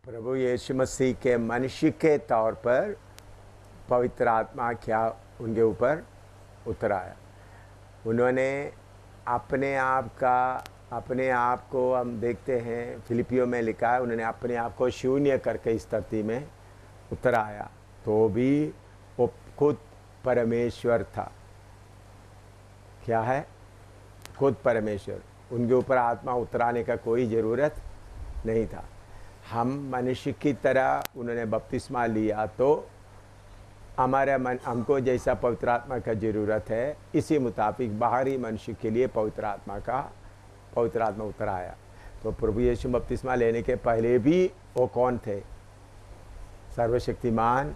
प्रभु यीशु मसीह के मनुष्य के तौर पर पवित्र आत्मा क्या उनके ऊपर उतर आया। उन्होंने अपने आप को हम देखते हैं फिलिपियों में लिखा है, उन्होंने अपने आप को शून्य करके इस धरती में उतर आया, तो भी वो खुद परमेश्वर था। क्या है? खुद परमेश्वर। उनके ऊपर आत्मा उतराने का कोई ज़रूरत नहीं था। हम मनुष्य की तरह उन्होंने बपतिस्मा लिया तो हमारे मन हमको जैसा पवित्र आत्मा का ज़रूरत है, इसी मुताबिक बाहरी मनुष्य के लिए पवित्र आत्मा उतर आया। तो प्रभु यीशु बपतिस्मा लेने के पहले भी वो कौन थे? सर्वशक्तिमान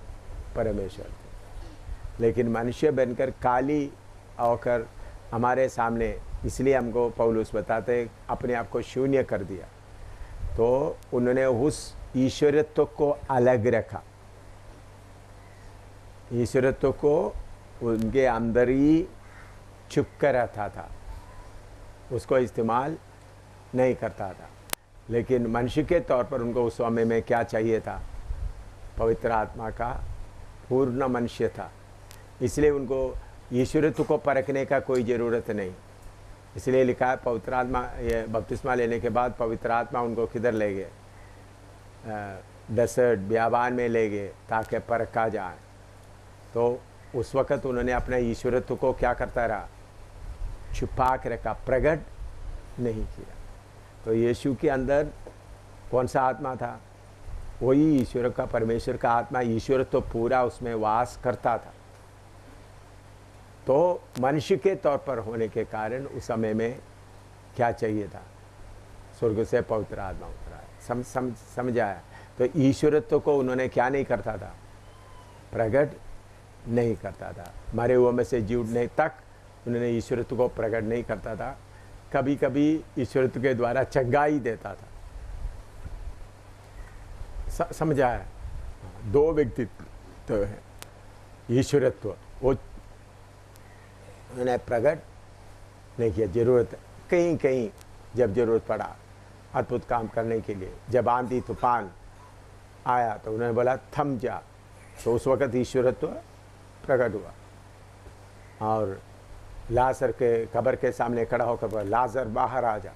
परमेश्वर थे, लेकिन मनुष्य बनकर काली होकर हमारे सामने, इसलिए हमको पौलुस बताते अपने आप को शून्य कर दिया। तो उन्होंने उस ईश्वरत्व को अलग रखा। ईश्वरत्व को उनके अंदर ही छुप कर रखा था, उसको इस्तेमाल नहीं करता था। लेकिन मनुष्य के तौर पर उनको उस समय में क्या चाहिए था? पवित्र आत्मा का पूर्ण मनुष्य था, इसलिए उनको ईश्वरत्व को परखने का कोई ज़रूरत नहीं। इसलिए लिखा है पवित्र आत्मा, ये बपतिस्मा लेने के बाद पवित्र आत्मा उनको किधर ले गए? डेसर्ट बियाबान में ले गए ताकि परखा जाए। तो उस वक़्त उन्होंने अपने ईश्वरत्व को क्या करता रहा? छुपा के रखा, प्रकट नहीं किया। तो यीशु के अंदर कौन सा आत्मा था? वही ईश्वर का, परमेश्वर का आत्मा, ईश्वरत्व पूरा उसमें वास करता था। तो मनुष्य के तौर पर होने के कारण उस समय में क्या चाहिए था? स्वर्ग से पवित्र आत्मा उतरा। समझ आया? तो ईश्वरत्व को उन्होंने क्या नहीं करता था? प्रकट नहीं करता था। मरे हुए में से जीवने तक उन्होंने ईश्वरत्व को प्रकट नहीं करता था। कभी कभी ईश्वरत्व के द्वारा चंगाई देता था। समझ आया? दो व्यक्तित्व है। ईश्वरत्व वो उन्होंने प्रकट नहीं किया। ज़रूरत कहीं कहीं जब ज़रूरत पड़ा अद्भुत काम करने के लिए, जब आंधी तूफान आया तो उन्होंने बोला थम जा, तो उस वक़्त ईश्वरत्व प्रकट हुआ। और लाजर के कब्र के सामने खड़ा होकर बोला लाजर बाहर आ जा।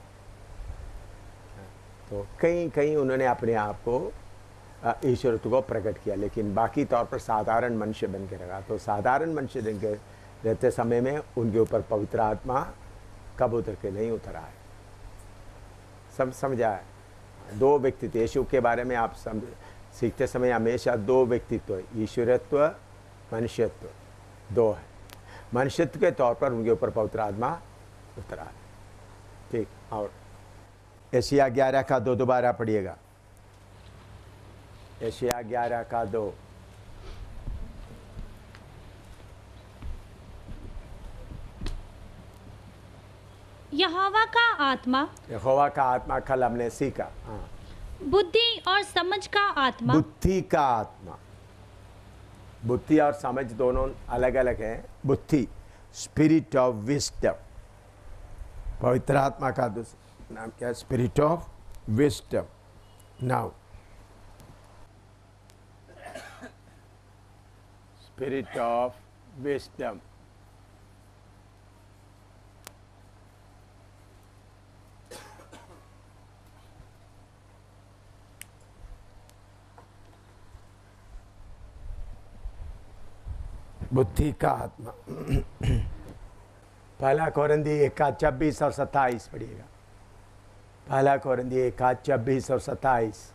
तो कहीं कहीं उन्होंने अपने आप को ईश्वरत्व को प्रकट किया, लेकिन बाकी तौर पर साधारण मनुष्य बन के रहा। तो साधारण मनुष्य बन के रहते समय में उनके ऊपर पवित्र आत्मा कब उतर के नहीं उतरा है। समझा है? दो व्यक्तित्व यीशु के बारे में आप सीखते समय हमेशा दो व्यक्तित्व, ईश्वरत्व, मनुष्यत्व, दो है। मनुष्यत्व के तौर पर उनके ऊपर पवित्र आत्मा उतरा है। ठीक। और यशायाह 11 का 2 दोबारा पढ़िएगा। यशायाह 11 का 2। यहोवा का आत्मा कल हमने सीखा। बुद्धि और समझ का आत्मा। बुद्धि का आत्मा। बुद्धि और समझ दोनों अलग अलग हैं। बुद्धि, स्पिरिट ऑफ विस्डम। पवित्र आत्मा का नाम क्या है? Spirit of wisdom. Now spirit of wisdom. बुद्धि का आत्मा। पहला कोरिन्थी 1:26 और 27 पढ़िएगा। पहला कोरिन्थी 1:26 और 27।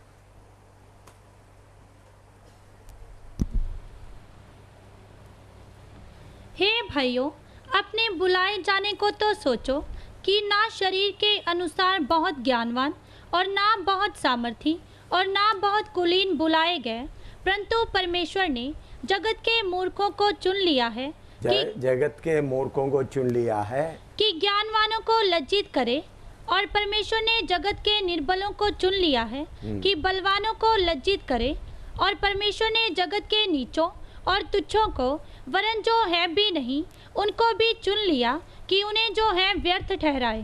हे भाइयों, अपने बुलाए जाने को तो सोचो कि ना शरीर के अनुसार बहुत ज्ञानवान और ना बहुत सामर्थी और ना बहुत कुलीन बुलाए गए, परंतु परमेश्वर ने जगत के मूर्खों को चुन लिया है जगत के मूर्खों को चुन लिया है कि ज्ञानवानों को लज्जित करे, और परमेश्वर ने जगत के निर्बलों को चुन लिया है कि बलवानों को लज्जित करे, और परमेश्वर ने जगत के नीचों और तुच्छों को, वरन जो है भी नहीं उनको भी चुन लिया कि उन्हें जो है व्यर्थ ठहराए।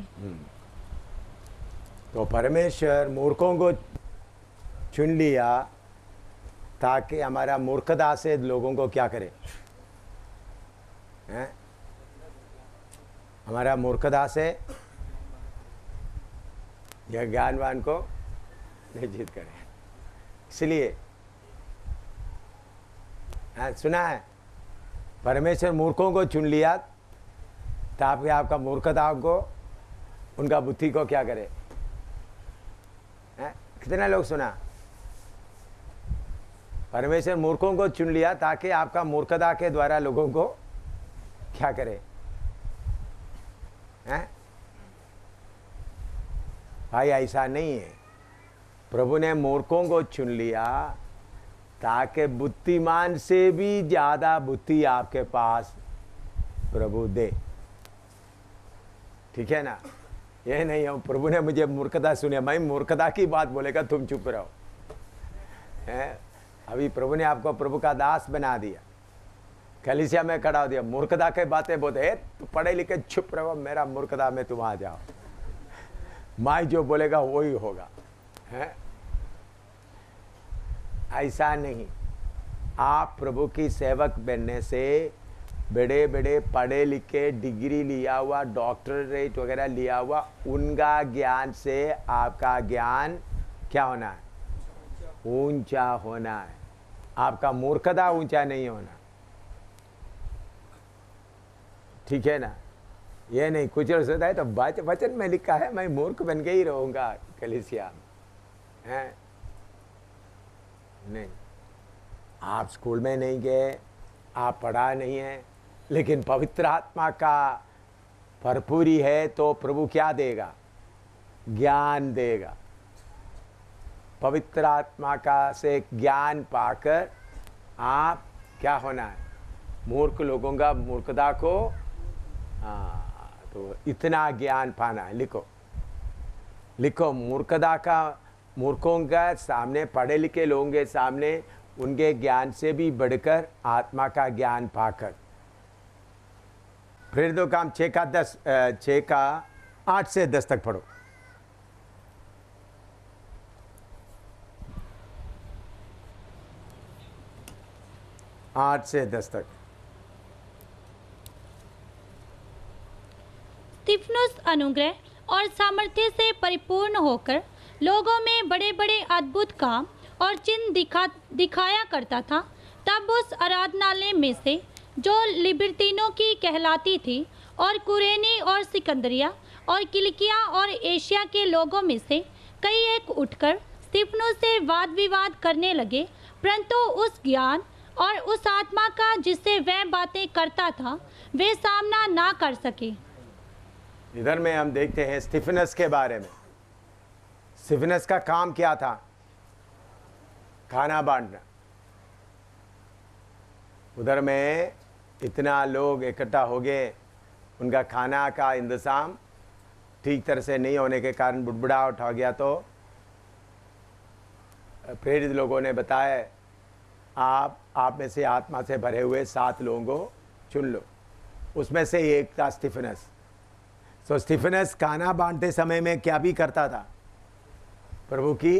तो परमेश्वर मूर्खों को चुन लिया ताकि हमारा मूर्खता से लोगों को क्या करे, हैं? हमारा मूर्खता से यह ज्ञानवान को निश्चित करे। इसलिए सुना है, परमेश्वर मूर्खों को चुन लिया ताकि आपका मूर्खता को, उनका बुद्धि को क्या करे, हैं? कितने लोग सुना? परमेश्वर मूर्खों को चुन लिया ताकि आपका मूर्खता के द्वारा लोगों को क्या करे, हैं? भाई ऐसा नहीं है। प्रभु ने मूर्खों को चुन लिया ताकि बुद्धिमान से भी ज्यादा बुद्धि आपके पास प्रभु दे। ठीक है ना? ये नहीं हो प्रभु ने मुझे मूर्खता सुने, मैं मूर्खता की बात बोलेगा तुम चुप रहो, हैं? अभी प्रभु ने आपको प्रभु का दास बना दिया, कलीसिया में खड़ा हो दिया, मूर्खता के बातें बोलते, तू पढ़े लिखे चुप रहो, मेरा मूर्खता में तुम आ जाओ, माई जो बोलेगा वही होगा, हैं? ऐसा नहीं। आप प्रभु की सेवक बनने से बड़े बड़े पढ़े लिखे डिग्री लिया हुआ डॉक्टरेट वगैरह लिया हुआ उनका ज्ञान से आपका ज्ञान क्या होना है, ऊंचा होना है। आपका मूर्खता ऊंचा नहीं होना। ठीक है ना? ये नहीं कुछ सोचता है तो वचन में लिखा है मैं मूर्ख बन के ही रहूंगा कलीसिया में, हैं? नहीं, आप स्कूल में नहीं गए, आप पढ़ा नहीं है, लेकिन पवित्र आत्मा का भरपूरी है तो प्रभु क्या देगा, ज्ञान देगा। पवित्र आत्मा का से ज्ञान पाकर आप क्या होना है, मूर्ख लोगों का मूर्खता को, तो इतना ज्ञान पाना है। लिखो लिखो, मूर्खता का, मूर्खों का सामने, पढ़े लिखे लोगों के सामने उनके ज्ञान से भी बढ़कर आत्मा का ज्ञान पाकर। फिर दो काम 6 का 8 से 10 तक पढ़ो। 8 से 10 तक। स्तिफनुस अनुग्रह और सामर्थ्य से परिपूर्ण होकर लोगों में बड़े बड़े अद्भुत काम और चिन्ह दिखाया करता था। तब उस आराधनालय में से जो लिबर्तीनों की कहलाती थी और कुरेनी और सिकंदरिया और किलिकिया और एशिया के लोगों में से कई एक उठकर स्तिफनुस से वाद विवाद करने लगे, परंतु उस ज्ञान और उस आत्मा का जिससे वह बातें करता था वे सामना ना कर सके। इधर में हम देखते हैं स्तिफनस के बारे में। स्तिफनस का काम क्या था? खाना बांटना। उधर में इतना लोग इकट्ठा हो गए, उनका खाना का इंतजाम ठीक तरह से नहीं होने के कारण बुड़बुड़ाहट हो गया। तो प्रेरित लोगों ने बताया आप में से आत्मा से भरे हुए 7 लोगों को चुन लो। उसमें से एक था स्तिफनस। तो स्तिफनस खाना बांटते समय में क्या भी करता था? प्रभु की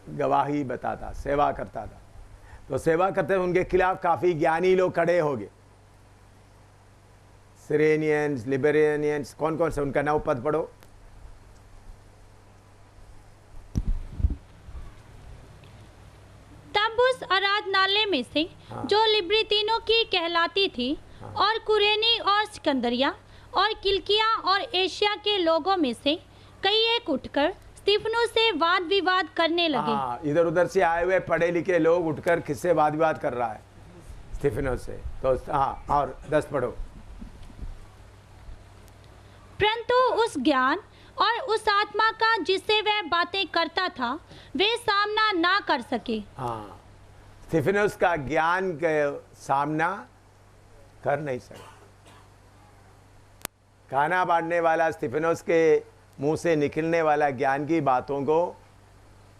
गवाही बताता, सेवा करता था। तो सेवा करते उनके खिलाफ काफी ज्ञानी लोग खड़े हो गए, सिरेनियंस, लिबरेनियंस, कौन कौन से, उनका नाम पद पढ़ो। तब उस आराधनालय में से जो लिब्रितीनों की कहलाती थी और कुरेनी और सिकंदरिया और किलिकिया और एशिया के लोगों में से कई एक उठकर स्तिफनुस से वाद विवाद करने लगे। इधर उधर से आए हुए पढ़े लिखे लोग उठकर किससे वाद विवाद कर रहा है? स्तिफनुस से। तो और 10 पढ़ो। परंतु उस ज्ञान और उस आत्मा का जिससे वह बातें करता था वे सामना ना कर सके। स्तिफनुस का ज्ञान के सामना कर नहीं सके। खाना बांटने वाला स्तिफनुस के मुंह से निकलने वाला ज्ञान की बातों को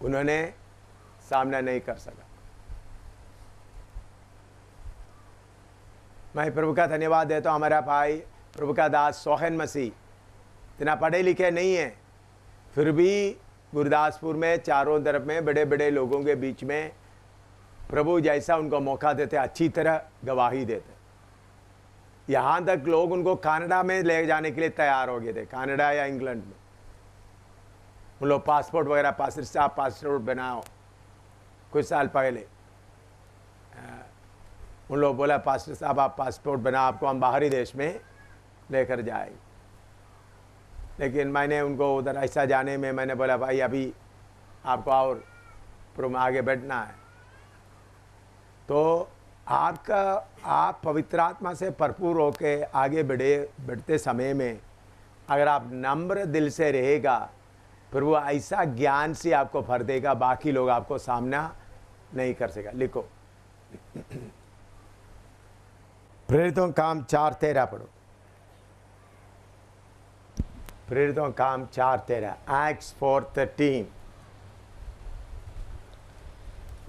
उन्होंने सामना नहीं कर सका। मैं प्रभु का धन्यवाद देता हूं। हमारा भाई प्रभु का दास सोहन मसीह इतना पढ़े लिखे नहीं है, फिर भी गुरदासपुर में चारों तरफ में बड़े बड़े लोगों के बीच में प्रभु जैसा उनको मौका देते अच्छी तरह गवाही देते। यहाँ तक लोग उनको कनाडा में ले जाने के लिए तैयार हो गए थे, कनाडा या इंग्लैंड में। उन लोग पासपोर्ट वगैरह, पासपोर्ट साहब पासपोर्ट बनाओ, कुछ साल पहले उन लोग बोला पास्टर साहब आप पासपोर्ट बना, आपको हम बाहरी देश में लेकर जाएंगे। लेकिन मैंने उनको उधर ऐसा जाने में मैंने बोला भाई अभी आपको और आगे बढ़ना है। तो आप पवित्र आत्मा से भरपूर होकर आगे बढ़ते समय में अगर आप नम्र दिल से रहेगा, प्रभु ऐसा ज्ञान से आपको भर देगा, बाकी लोग आपको सामना नहीं कर सकेगा। लिखो प्रेरितों काम 4:13 पढ़ो। प्रेरितों काम 4:13, Acts 4:13।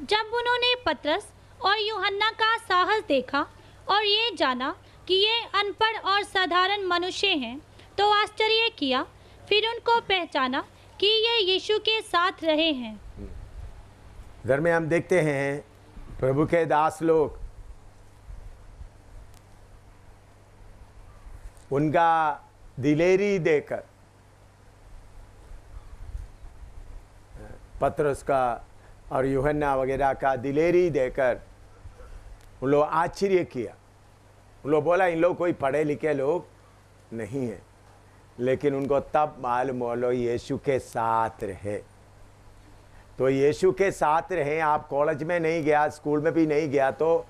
जब उन्होंने पतरस और यूहन्ना का साहस देखा और ये जाना कि ये अनपढ़ और साधारण मनुष्य हैं, तो आश्चर्य किया। फिर उनको पहचाना कि ये यीशु के साथ रहे हैं। इधर में हम देखते हैं प्रभु के दास लोग उनका दिलेरी देकर, पतरस का और यूहन्ना वगैरह का दिलेरी देकर उन लोग आश्चर्य किया। उन लोग बोला इन लोग कोई पढ़े लिखे लोग नहीं हैं, लेकिन उनको तब मालूम हो लो यीशु के साथ रहे। तो यीशु के साथ रहे, आप कॉलेज में नहीं गया, स्कूल में भी नहीं गया, तो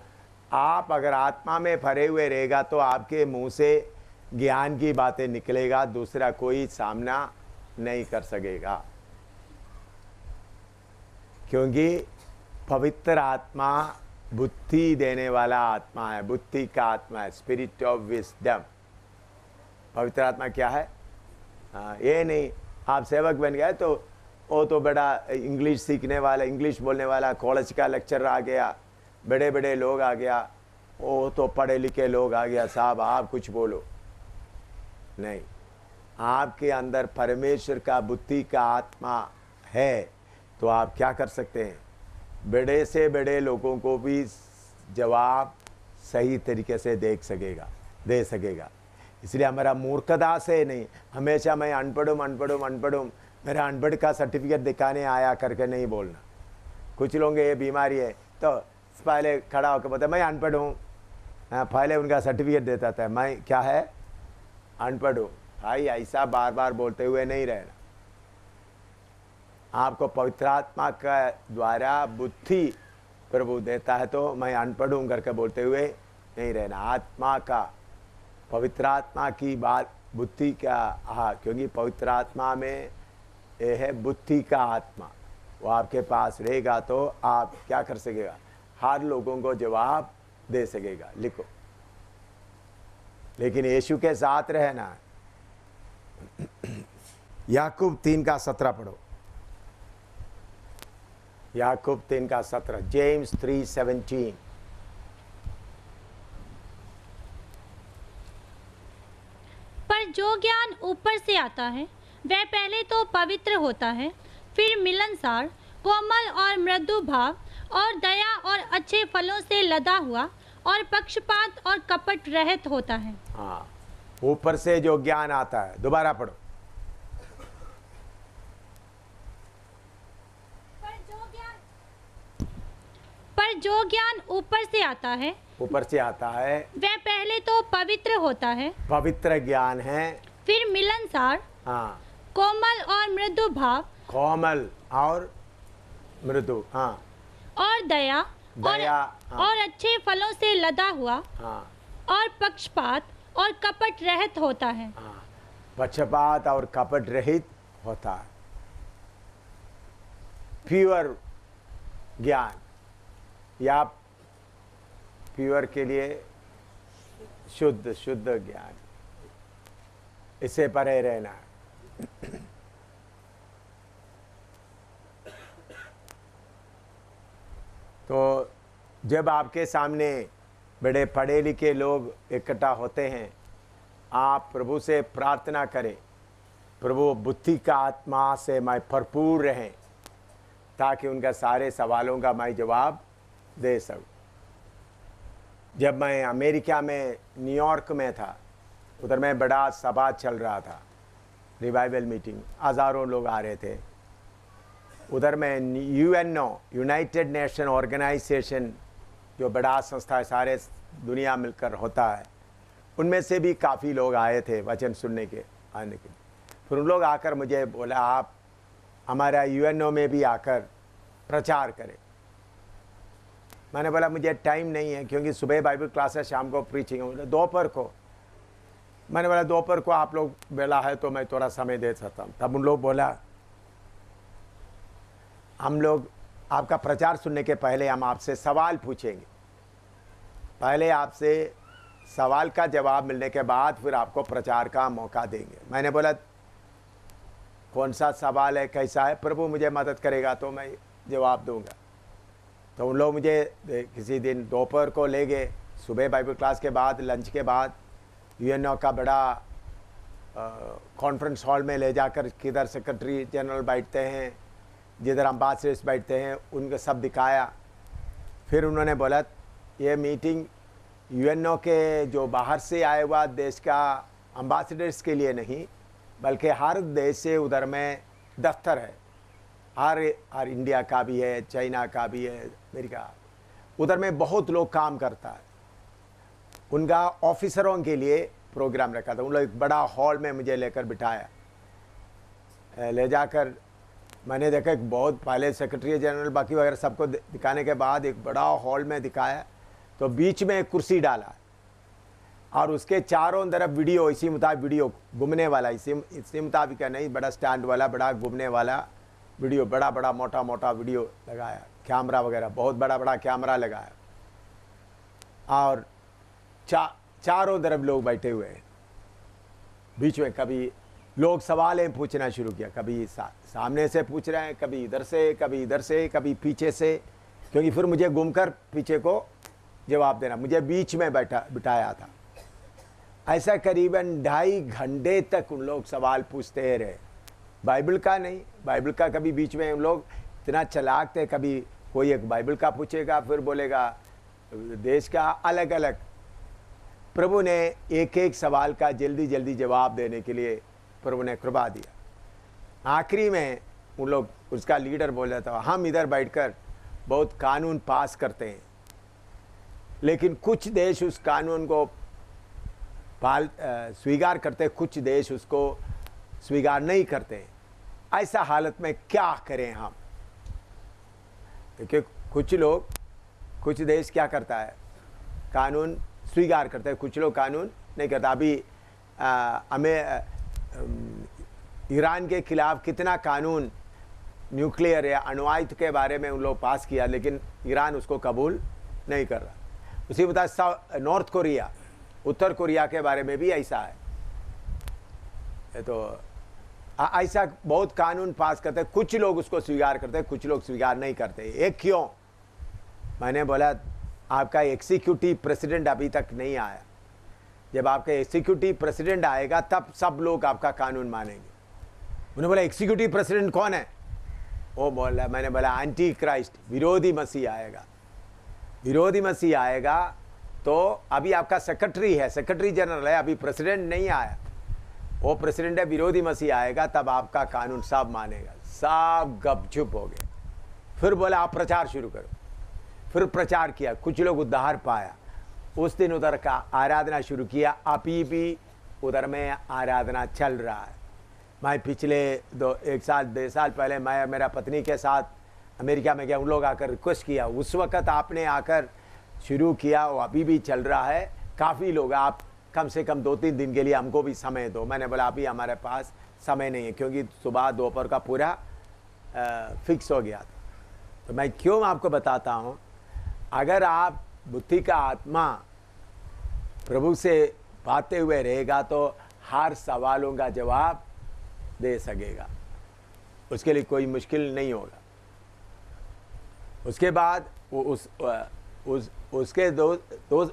आप अगर आत्मा में भरे हुए रहेगा तो आपके मुंह से ज्ञान की बातें निकलेगा, दूसरा कोई सामना नहीं कर सकेगा। क्योंकि पवित्र आत्मा बुद्धि देने वाला आत्मा है, बुद्धि का आत्मा है, स्पिरिट ऑफ विजडम। पवित्र आत्मा क्या है? ये नहीं आप सेवक बन गए तो वो तो बड़ा इंग्लिश सीखने वाला, इंग्लिश बोलने वाला कॉलेज का लेक्चर आ गया, बड़े बड़े लोग आ गया, वो तो पढ़े लिखे लोग आ गया, साहब आप कुछ बोलो नहीं। आपके अंदर परमेश्वर का बुद्धि का आत्मा है तो आप क्या कर सकते हैं? बड़े से बड़े लोगों को भी जवाब सही तरीके से दे सकेगा। इसलिए हमारा मूर्खता से नहीं, हमेशा मैं अनपढ़ूँ मेरा अनपढ़ का सर्टिफिकेट दिखाने आया करके नहीं बोलना। कुछ लोग ये बीमारी है तो पहले खड़ा होकर बोलते मैं अनपढ़ हूँ, पहले उनका सर्टिफिकेट देता था मैं क्या है अनपढ़ हूँ। भाई ऐसा बार बार बोलते हुए नहीं रहना। आपको पवित्र आत्मा का द्वारा बुद्धि प्रभु देता है तो मैं अनपढ़ हूँ करके बोलते हुए नहीं रहना। आत्मा का, पवित्र आत्मा की बात बुद्धि का, क्योंकि पवित्र आत्मा में ये है बुद्धि का आत्मा, वो आपके पास रहेगा तो आप क्या कर सकेगा? हर लोगों को जवाब दे सकेगा। लिखो, लेकिन यीशु के साथ रहना। याकूब 3:17 पढ़ो। याकूब 3:17, जेम्स 3:17। पर जो ज्ञान ऊपर से आता है वह पहले तो पवित्र होता है, फिर मिलनसार, कोमल और मृदु भाव और दया और अच्छे फलों से लदा हुआ और पक्षपात और कपट रहित होता है। हाँ, ऊपर से जो ज्ञान आता है। दोबारा पढ़ो। पर जो ज्ञान ऊपर से आता है वह पहले तो पवित्र होता है, पवित्र ज्ञान है, फिर मिलनसार, हाँ, कोमल और मृदु भाव, कोमल और मृदु, हाँ, और दया हाँ, और अच्छे फलों से लदा हुआ, हाँ, और पक्षपात और कपट रहित होता है। हाँ, पक्षपात और कपट रहित होता है। प्योर ज्ञान, या प्योर के लिए शुद्ध ज्ञान, इससे परे रहना। तो जब आपके सामने बड़े पढ़े लिखे लोग इकट्ठा होते हैं, आप प्रभु से प्रार्थना करें प्रभु बुद्धि का आत्मा से मैं भरपूर रहें, ताकि उनका सारे सवालों का मैं जवाब दे सकूं। जब मैं अमेरिका में न्यूयॉर्क में था, उधर में बड़ा सभा चल रहा था, रिवाइवल मीटिंग, हज़ारों लोग आ रहे थे। उधर में यूएनओ, यूनाइटेड नेशन ऑर्गेनाइजेशन, जो बड़ा संस्था है, सारे दुनिया मिलकर होता है, उनमें से भी काफ़ी लोग आए थे वचन सुनने के आने के। फिर उन लोग आकर मुझे बोला, आप हमारा यूएनओ में भी आकर प्रचार करें। मैंने बोला मुझे टाइम नहीं है, क्योंकि सुबह बाइबल क्लास है, शाम को प्रीचिंग है। दोपहर को, मैंने बोला दोपहर को आप लोग बेला है तो मैं थोड़ा समय दे सकता हूँ। तब उन लोग बोला, हम लोग आपका प्रचार सुनने के पहले हम आपसे सवाल पूछेंगे, पहले आपसे सवाल का जवाब मिलने के बाद फिर आपको प्रचार का मौका देंगे। मैंने बोला कौन सा सवाल है, कैसा है, प्रभु मुझे मदद करेगा तो मैं जवाब दूंगा। तो उन लोग मुझे किसी दिन दोपहर को ले गए, सुबह बाइबल क्लास के बाद, लंच के बाद, यूएनओ का बड़ा कॉन्फ्रेंस हॉल में ले जाकर, किधर सेक्रेटरी जनरल बैठते हैं, जिधर एम्बेसडर्स बैठते हैं, उनको सब दिखाया। फिर उन्होंने बोला ये मीटिंग यूएनओ के जो बाहर से आए हुआ देश का एम्बेसडर्स के लिए नहीं, बल्कि हर देश से उधर में दफ्तर है, हर इंडिया का भी है, चाइना का भी है, अमेरिका, उधर में बहुत लोग काम करता है। उनका ऑफिसरों के लिए प्रोग्राम रखा था। उन लोग एक बड़ा हॉल में मुझे लेकर बिठाया, ले जाकर मैंने देखा एक बहुत पहले सेक्रेटरी जनरल बाकी वगैरह सबको दिखाने के बाद एक बड़ा हॉल में दिखाया, तो बीच में एक कुर्सी डाला और उसके चारों तरफ वीडियो, इसी मुताबिक वीडियो घूमने वाला, इसी मुताबिक नहीं, बड़ा स्टैंड वाला, बड़ा घूमने वाला वीडियो, बड़ा बड़ा मोटा मोटा वीडियो लगाया, कैमरा वगैरह बहुत बड़ा बड़ा कैमरा लगाया, और चारों तरफ लोग बैठे हुए हैं। बीच में कभी लोग सवालें पूछना शुरू किया, कभी सामने से पूछ रहे हैं, कभी इधर से, कभी इधर से, कभी पीछे से, क्योंकि फिर मुझे घूमकर पीछे को जवाब देना, मुझे बीच में बिठाया था। ऐसा करीबन 2.5 घंटे तक उन लोग सवाल पूछते रहे, बाइबल का नहीं, बाइबल का कभी बीच में उन लोग इतना चालाक थे, कभी कोई एक बाइबल का पूछेगा, फिर बोलेगा देश का, अलग अलग। प्रभु ने एक एक सवाल का जल्दी जल्दी जवाब देने के लिए प्रभु ने कृपा दिया। आखिरी में उन लोग, उसका लीडर बोल रहा था, हम इधर बैठकर बहुत कानून पास करते हैं, लेकिन कुछ देश उस कानून को स्वीकार करते, कुछ देश उसको स्वीकार नहीं करते। ऐसा हालत में क्या करें हम? क्योंकि कुछ देश क्या करता है, कानून स्वीकार करते हैं, कुछ लोग कानून नहीं करता। अभी हमें ईरान के खिलाफ कितना कानून न्यूक्लियर या अणुआयुध के बारे में उन लोग पास किया, लेकिन ईरान उसको कबूल नहीं कर रहा। उसी मुताबिक नॉर्थ कोरिया, उत्तर कोरिया के बारे में भी ऐसा है। तो ऐसा बहुत कानून पास करते हैं, कुछ लोग उसको स्वीकार करते हैं, कुछ लोग स्वीकार नहीं करते। एक क्यों? मैंने बोला आपका एग्जीक्यूटिव प्रेसिडेंट अभी तक नहीं आया, जब आपका एग्जीक्यूटिव प्रेसिडेंट आएगा तब सब लोग आपका कानून मानेंगे। उन्होंने बोला एग्जीक्यूटिव प्रेसिडेंट कौन है? वो बोला, मैंने बोला एंटी क्राइस्ट, विरोधी मसीह आएगा। विरोधी मसीह आएगा तो अभी आपका सेक्रेटरी है, सेक्रेटरी जनरल है, अभी प्रेसिडेंट नहीं आया, वो प्रेसिडेंट है, विरोधी मसीह आएगा तब आपका कानून सब मानेगा। सब गपचुप हो गए। फिर बोला आप प्रचार शुरू करो। फिर प्रचार किया, कुछ लोग उद्धार पाया। उस दिन उधर का आराधना शुरू किया, अभी भी उधर में आराधना चल रहा है। मैं पिछले 1 साल 2 साल पहले मैं मेरा पत्नी के साथ अमेरिका में गया, उन लोग आकर रिक्वेस्ट किया, उस वक़्त आपने आकर शुरू किया, वो अभी भी चल रहा है। काफ़ी लोग, आप कम से कम 2-3 दिन के लिए हमको भी समय दो। मैंने बोला अभी हमारे पास समय नहीं है, क्योंकि सुबह दोपहर का पूरा फिक्स हो गया था। तो मैं क्यों आपको बताता हूँ, अगर आप बुद्धि का आत्मा प्रभु से पाते हुए रहेगा तो हर सवालों का जवाब दे सकेगा, उसके लिए कोई मुश्किल नहीं होगा। उसके बाद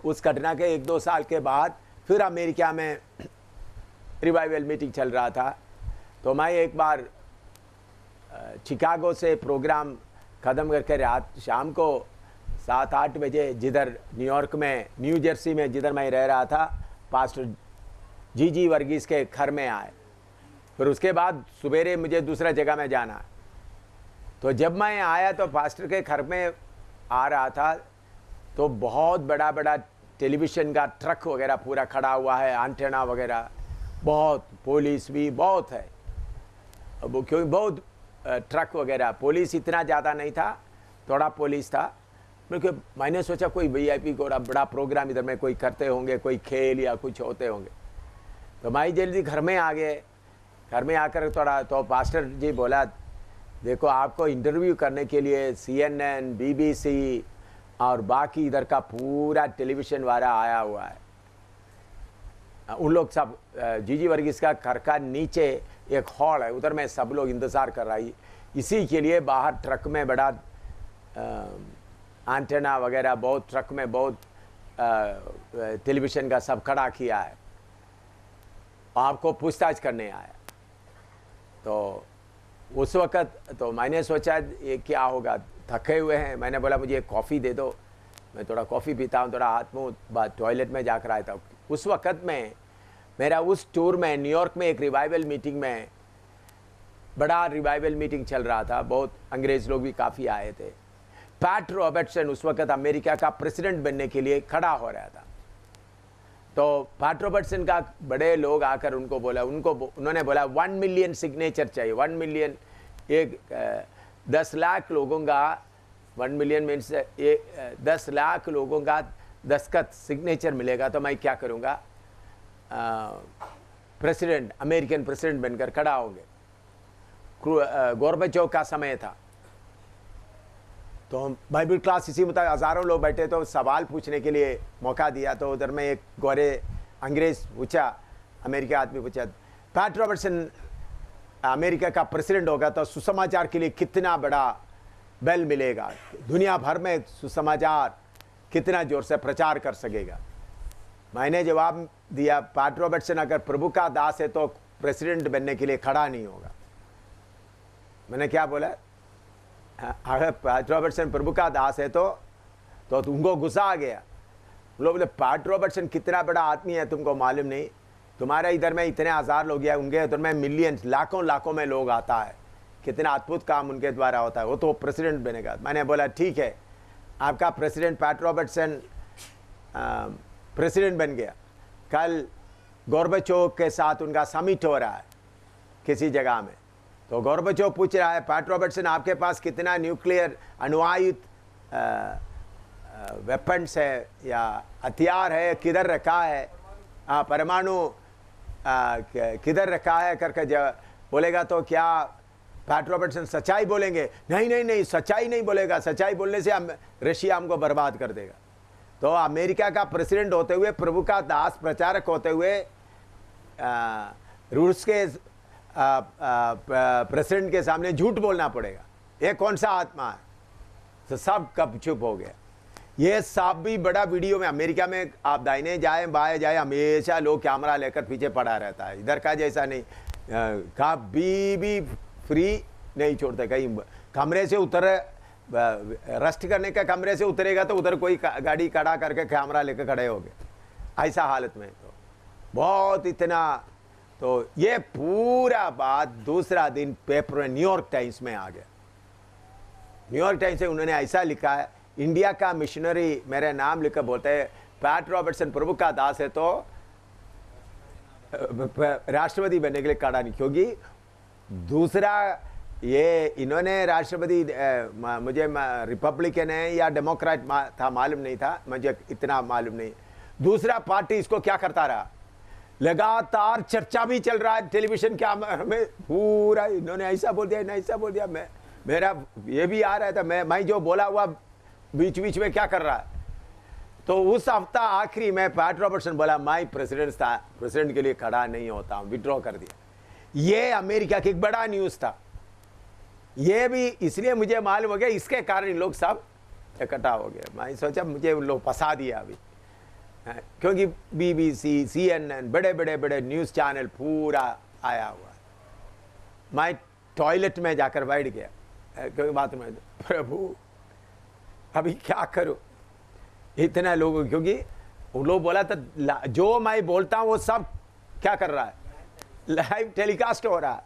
उस घटना के 1-2 साल के बाद फिर अमेरिका में रिवाइवल मीटिंग चल रहा था। तो मैं एक बार शिकागो से प्रोग्राम ख़त्म करके रात शाम को 7-8 बजे जिधर न्यूयॉर्क में, न्यू जर्सी में जिधर मैं रह रहा था, पास्टर जी वर्गीस के घर में आए। फिर उसके बाद सवेरे मुझे दूसरा जगह में जाना है। तो जब मैं आया तो पास्टर के घर में आ रहा था तो बहुत बड़ा बड़ा टेलीविज़न का ट्रक वगैरह पूरा खड़ा हुआ है, एंटेना वगैरह, बहुत पुलिस भी बहुत है। अब क्योंकि बहुत ट्रक वगैरह, पुलिस इतना ज़्यादा नहीं था, थोड़ा पुलिस था। क्योंकि मैंने सोचा कोई VIP को बड़ा प्रोग्राम इधर में कोई करते होंगे, कोई खेल या कुछ होते होंगे। तो मैं जल्दी घर में आ गए। घर में आकर थोड़ा तो पास्टर जी बोला, देखो आपको इंटरव्यू करने के लिए CNN, BBC और बाकी इधर का पूरा टेलीविज़न वाला आया हुआ है। उन लोग सब जी वर्गीस का घर का नीचे एक हॉल है, उधर में सब लोग इंतज़ार कर रहा है। इसी के लिए बाहर ट्रक में बड़ा एंटेना वगैरह, बहुत ट्रक में बहुत टेलीविज़न का सब खड़ा किया है, आपको पूछताछ करने आया। तो उस वक़्त तो मैंने सोचा ये क्या होगा, थके हुए हैं। मैंने बोला मुझे एक कॉफ़ी दे दो, मैं थोड़ा कॉफ़ी पीता हूँ, थोड़ा हाथ मुँह टॉयलेट में जाकर आया था। उस वक़्त में मेरा उस टूर में न्यूयॉर्क में एक रिवाइवल मीटिंग में, बड़ा रिवाइवल मीटिंग चल रहा था, बहुत अंग्रेज़ लोग भी काफ़ी आए थे। पैट रॉबर्टसन उस वक़्त अमेरिका का प्रेसिडेंट बनने के लिए खड़ा हो रहा था। तो पैट रॉबर्टसन का बड़े लोग आकर उनको बोला, उन्होंने बोला 1 मिलियन सिग्नेचर चाहिए। 1 मिलियन, एक 10 लाख लोगों का, 1 मिलियन मीन्स 10 लाख लोगों का दस्तखत सिग्नेचर मिलेगा तो मैं क्या करूँगा, प्रेसिडेंट, अमेरिकन प्रेसिडेंट बनकर खड़ा होंगे। गोर्बाचोव का समय था। तो बाइबल क्लास इसी मुताबिक हज़ारों लोग बैठे, तो सवाल पूछने के लिए मौका दिया। तो उधर में एक गोरे अंग्रेज़ पूछा, अमेरिका आदमी पूछा, पैट रॉबर्टसन अमेरिका का प्रेसिडेंट होगा तो सुसमाचार के लिए कितना बड़ा बेल मिलेगा, दुनिया भर में सुसमाचार कितना ज़ोर से प्रचार कर सकेगा। मैंने जवाब दिया, पैट रॉबर्टसन अगर प्रभु का दास है तो प्रेसिडेंट बनने के लिए खड़ा नहीं होगा। मैंने क्या बोला, अगर पैट रॉबर्टसन प्रभु का दास है तो तुमको गुस्सा आ गया। लोग बोले पैट रॉबर्टसन कितना बड़ा आदमी है तुमको मालूम नहीं, तुम्हारे इधर में इतने हज़ार लोग हैं, उनके इधर में मिलियंस, लाखों में लोग आता है, कितना अद्भुत काम उनके द्वारा होता है, वो तो प्रेसिडेंट बनेगा। मैंने बोला ठीक है, आपका प्रेसिडेंट पैट रॉबर्टसन प्रेसिडेंट बन गया। कल गोर्बाचोव के साथ उनका समिट हो रहा है किसी जगह में। तो गोर्बाचोव पूछ रहा है, पैट रॉबर्टसन आपके पास कितना न्यूक्लियर अणुआयुध वेपन्स है या हथियार है, किधर रखा है, परमाणु किधर रखा है करके बोलेगा तो क्या पैट रॉबर्टसन सच्चाई बोलेंगे? नहीं, सच्चाई नहीं बोलेगा, सच्चाई बोलने से रशिया हमको बर्बाद कर देगा। तो अमेरिका का प्रेसिडेंट होते हुए, प्रभु का दास प्रचारक होते हुए, रूस के प्रेसिडेंट के सामने झूठ बोलना पड़ेगा। ये कौन सा आत्मा है? तो सब कब चुप हो गया। ये सब भी बड़ा वीडियो में, अमेरिका में आप दाहिने जाए बाएं जाए, हमेशा लोग कैमरा लेकर पीछे पड़ा रहता है। इधर का जैसा नहीं, कभी भी फ्री नहीं छोड़ते। कहीं कमरे से उतर, रेस्ट करने का कमरे से उतरेगा तो उधर कोई गाड़ी खड़ा करके कैमरा लेकर खड़े हो गए, ऐसा हालत में। तो बहुत इतना, तो ये पूरा बात दूसरा दिन पेपर में न्यूयॉर्क टाइम्स में आ गया। न्यूयॉर्क टाइम्स से उन्होंने ऐसा लिखा है, इंडिया का मिशनरी मेरे नाम लिखकर बोलते हैं, पैट रॉबर्टसन प्रभु का दास है तो राष्ट्रपति बनने के लिए खड़ा नहीं। क्योंकि दूसरा ये इन्होंने राष्ट्रपति, मुझे रिपब्लिकन है या डेमोक्रेट था मालूम नहीं था, मुझे इतना मालूम नहीं। दूसरा पार्टी इसको क्या करता रहा, लगातार चर्चा भी चल रहा है टेलीविजन क्या में पूरा, इन्होंने ऐसा बोल दिया, ऐसा बोल दिया। मेरा ये भी आ रहा था, मैं जो बोला हुआ बीच बीच में क्या कर रहा है। तो उस हफ्ता आखिरी में पैट रॉबर्टसन बोला, मैं प्रेसिडेंट के लिए खड़ा नहीं होता हूँ, विड्रॉ कर दिया। ये अमेरिका की एक बड़ा न्यूज़ था। ये भी इसलिए मुझे मालूम हो गया, इसके कारण लोग सब इकट्ठा हो गए। मैं सोचा मुझे उन लोग फंसा दिया अभी, क्योंकि BBC, CNN, बड़े न्यूज़ चैनल पूरा आया हुआ। मैं टॉयलेट में जाकर बैठ गया, क्योंकि बाथरूम में, प्रभु अभी क्या करूं, इतना लोगों, क्योंकि उन लोग बोला था जो मैं बोलता हूं वो सब क्या कर रहा है, लाइव टेलीकास्ट हो रहा है।